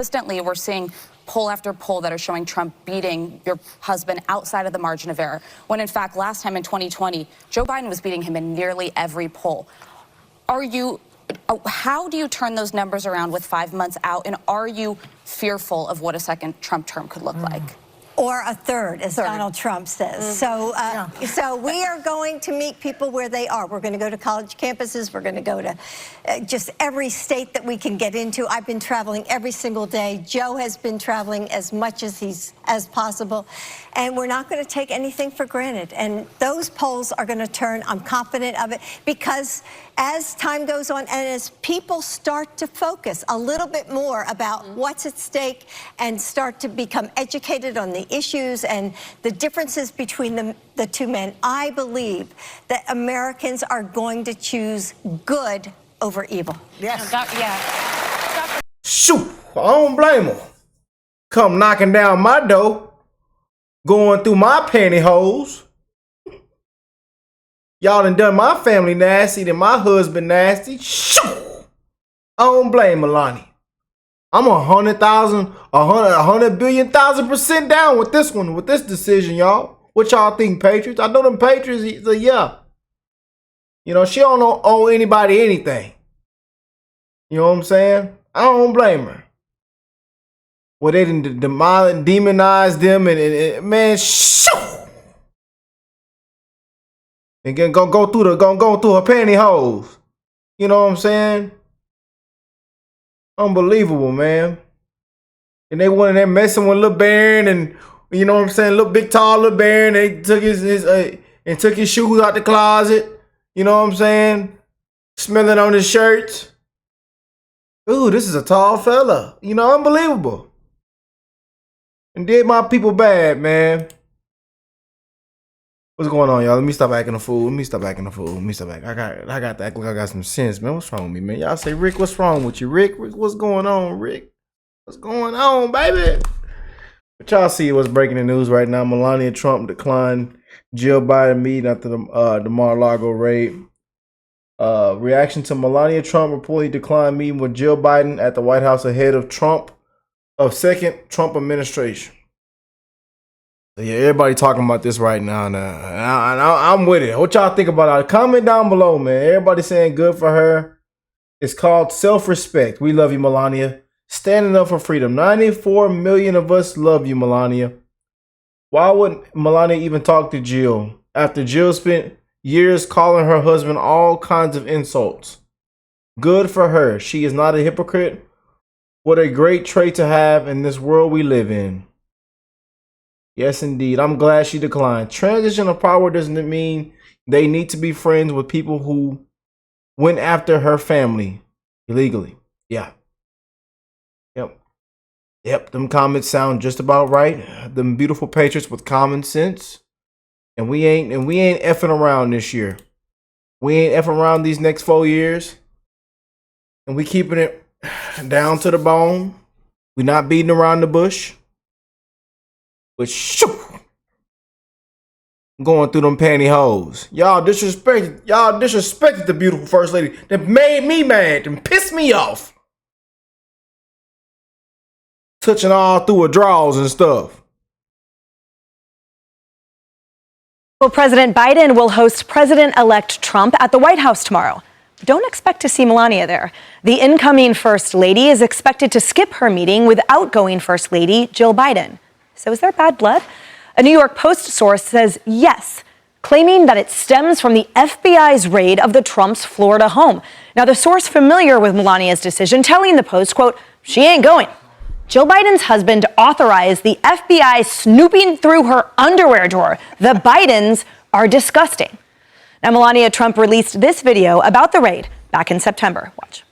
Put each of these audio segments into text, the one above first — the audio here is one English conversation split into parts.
Consistently, we're seeing poll after poll that are showing Trump beating your husband outside of the margin of error, when in fact last time in 2020 Joe Biden was beating him in nearly every poll. How do you turn those numbers around with 5 months out, and are you fearful of what a second Trump term could look like? Or a third, as Donald Trump says. So we are going to meet people where they are. We're going to go to college campuses. We're going to go to just every state that we can get into. I've been traveling every single day. Joe has been traveling as much as possible. And we're not going to take anything for granted. And those polls are going to turn, I'm confident of it, because as time goes on and as people start to focus a little bit more about what's at stake and start to become educated on the issues and the differences between the two men, I believe that Americans are going to choose good over evil. Yes. Shoot, I don't blame them. Come knocking down my door, going through my pantyhose. Y'all done my family nasty, then my husband nasty. Shoot, I don't blame Melania. I'm 100 billion thousand percent down with this one, with this decision, y'all. What y'all think, Patriots? I know them Patriots, yeah. You know, she don't owe anybody anything. You know what I'm saying? I don't blame her. Well, they didn't demonize them and man, shoot. And then go through her pantyhose. You know what I'm saying? Unbelievable, man. And they went in there messing with Lil Baron, and you know what I'm saying, little big tall Lil Baron. They took his shoes out the closet. You know what I'm saying? Smelling on his shirts. Ooh, this is a tall fella. You know, unbelievable. And did my people bad, man. What's going on, y'all? Let me stop acting a fool. I got to act like I got some sense, man. What's wrong with me, man? Y'all say, Rick, what's wrong with you? Rick, what's going on, Rick? What's going on, baby? But y'all see what's breaking the news right now. Melania Trump declined Jill Biden meeting after the Mar-a-Lago raid. Reaction to Melania Trump reportedly declined meeting with Jill Biden at the White House ahead of second Trump administration. So yeah, everybody talking about this right now, and I'm with it. What y'all think about it? Comment down below, man. Everybody saying good for her. It's called self-respect. We love you, Melania. Standing up for freedom. 94 million of us love you, Melania. Why wouldn't Melania even talk to Jill after Jill spent years calling her husband all kinds of insults? Good for her. She is not a hypocrite. What a great trait to have in this world we live in. Yes, indeed. I'm glad she declined. Transition of power doesn't mean they need to be friends with people who went after her family illegally. Yeah. Yep. Them comments sound just about right. Them beautiful patriots with common sense. And we ain't effing around this year. We ain't effing around these next 4 years. And we keeping it down to the bone. We not beating around the bush. But shoot, going through them pantyhose. Y'all disrespected the beautiful first lady. That made me mad and pissed me off. Touching all through her drawers and stuff. Well, President Biden will host President-elect Trump at the White House tomorrow. Don't expect to see Melania there. The incoming First Lady is expected to skip her meeting with outgoing First Lady Jill Biden. So is there bad blood? A New York Post source says yes, claiming that it stems from the FBI's raid of the Trump's Florida home. Now, the source familiar with Melania's decision telling the Post, quote, she ain't going. Jill Biden's husband authorized the FBI snooping through her underwear drawer. The Bidens are disgusting. Now, Melania Trump released this video about the raid back in September. Watch.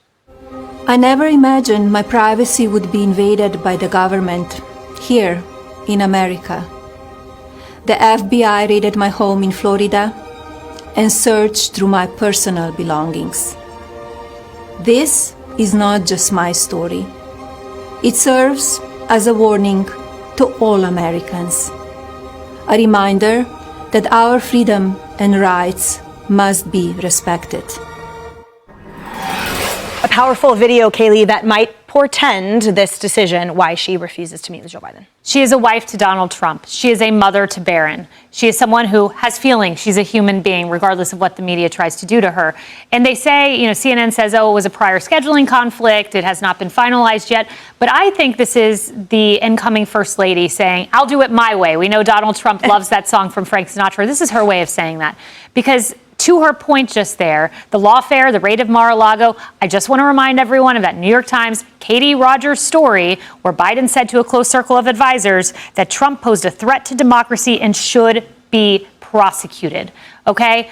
I never imagined my privacy would be invaded by the government here in America. The FBI raided my home in Florida and searched through my personal belongings. This is not just my story. It serves as a warning to all Americans, a reminder that our freedom and rights must be respected. A powerful video, Kaylee, that might portend this decision why she refuses to meet with Joe Biden? She is a wife to Donald Trump. She is a mother to Barron. She is someone who has feelings. She's a human being, regardless of what the media tries to do to her. And they say, CNN says, oh, it was a prior scheduling conflict. It has not been finalized yet. But I think this is the incoming First Lady saying, I'll do it my way. We know Donald Trump loves that song from Frank Sinatra. This is her way of saying that. Because to her point just there, the lawfare, the raid of Mar-a-Lago, I just want to remind everyone of that New York Times Katie Rogers story where Biden said to a close circle of advisors that Trump posed a threat to democracy and should be prosecuted. Okay?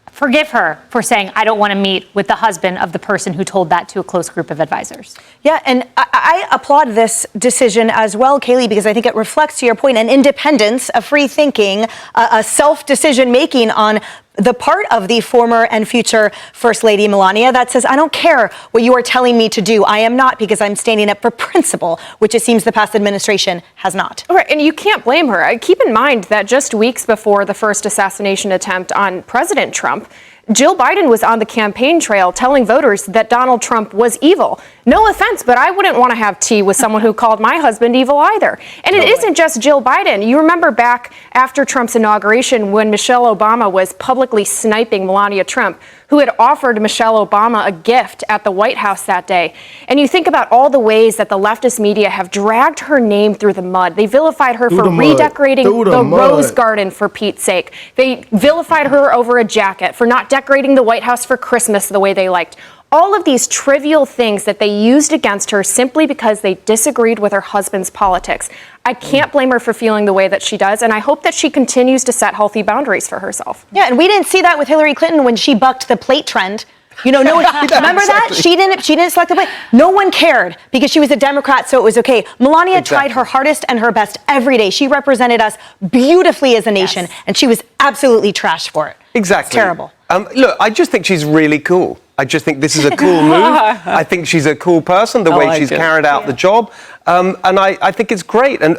Forgive her for saying, I don't want to meet with the husband of the person who told that to a close group of advisors. Yeah, and I applaud this decision as well, Kayleigh, because I think it reflects, to your point, an independence, a free thinking, a self-decision making on the part of the former and future First Lady Melania that says, I don't care what you are telling me to do. I am not, because I'm standing up for principle, which it seems the past administration has not. Right, and you can't blame her. Keep in mind that just weeks before the first assassination attempt on President Trump, Jill Biden was on the campaign trail telling voters that Donald Trump was evil. No offense, but I wouldn't want to have tea with someone who called my husband evil either. And it isn't just Jill Biden. You remember back after Trump's inauguration when Michelle Obama was publicly sniping Melania Trump, who had offered Michelle Obama a gift at the White House that day. And you think about all the ways that the leftist media have dragged her name through the mud. They vilified her for redecorating the Rose Garden, for Pete's sake. They vilified her over a jacket, for not decorating the White House for Christmas the way they liked. All of these trivial things that they used against her simply because they disagreed with her husband's politics. I can't blame her for feeling the way that she does, and I hope that she continues to set healthy boundaries for herself. Yeah, and we didn't see that with Hillary Clinton when she bucked the plate trend. No one, remember that? She didn't select the plate. No one cared because she was a Democrat, so it was okay. Melania tried her hardest and her best every day. She represented us beautifully as a nation, and she was absolutely trashed for it. Exactly. It's terrible. Look, I just think she's really cool. I just think this is a cool move. I think she's a cool person, the way she's carried out the job. And I think it's great. And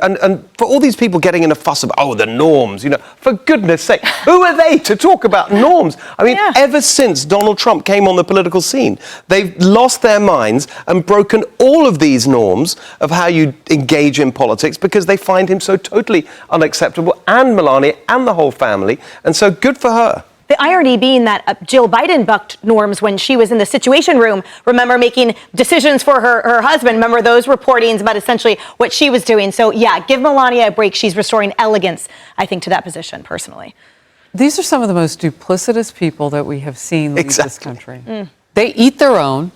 for all these people getting in a fuss about, the norms, for goodness sake, who are they to talk about norms? I mean, ever since Donald Trump came on the political scene, they've lost their minds and broken all of these norms of how you engage in politics because they find him so totally unacceptable, and Melania and the whole family. And so good for her. The irony being that Jill Biden bucked norms when she was in the Situation Room, remember, making decisions for her husband. Remember those reportings about essentially what she was doing. So, yeah, give Melania a break. She's restoring elegance, I think, to that position, personally. These are some of the most duplicitous people that we have seen lead this country. They eat their own.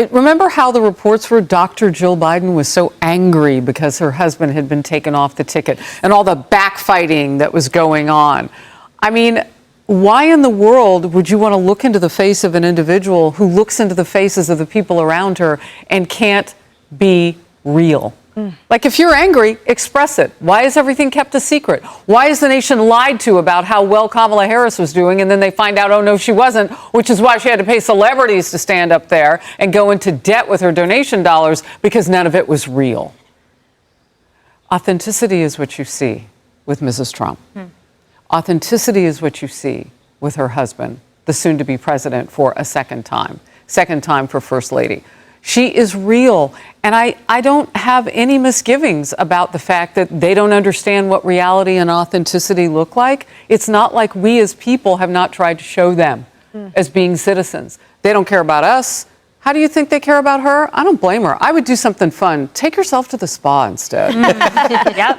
Remember how the reports were Dr. Jill Biden was so angry because her husband had been taken off the ticket and all the backfighting that was going on. I mean, why in the world would you want to look into the face of an individual who looks into the faces of the people around her and can't be real? Like, if you're angry, express it. Why is everything kept a secret? Why is the nation lied to about how well Kamala Harris was doing, and then they find out, oh, no, she wasn't, which is why she had to pay celebrities to stand up there and go into debt with her donation dollars because none of it was real. Authenticity is what you see with Mrs. Trump. Authenticity is what you see with her husband, the soon-to-be president for a second time for First Lady. She is real, and I don't have any misgivings about the fact that they don't understand what reality and authenticity look like. It's not like we as people have not tried to show them as being citizens. They don't care about us. How do you think they care about her? I don't blame her. I would do something fun. Take yourself to the spa instead.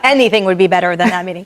Anything would be better than that meeting.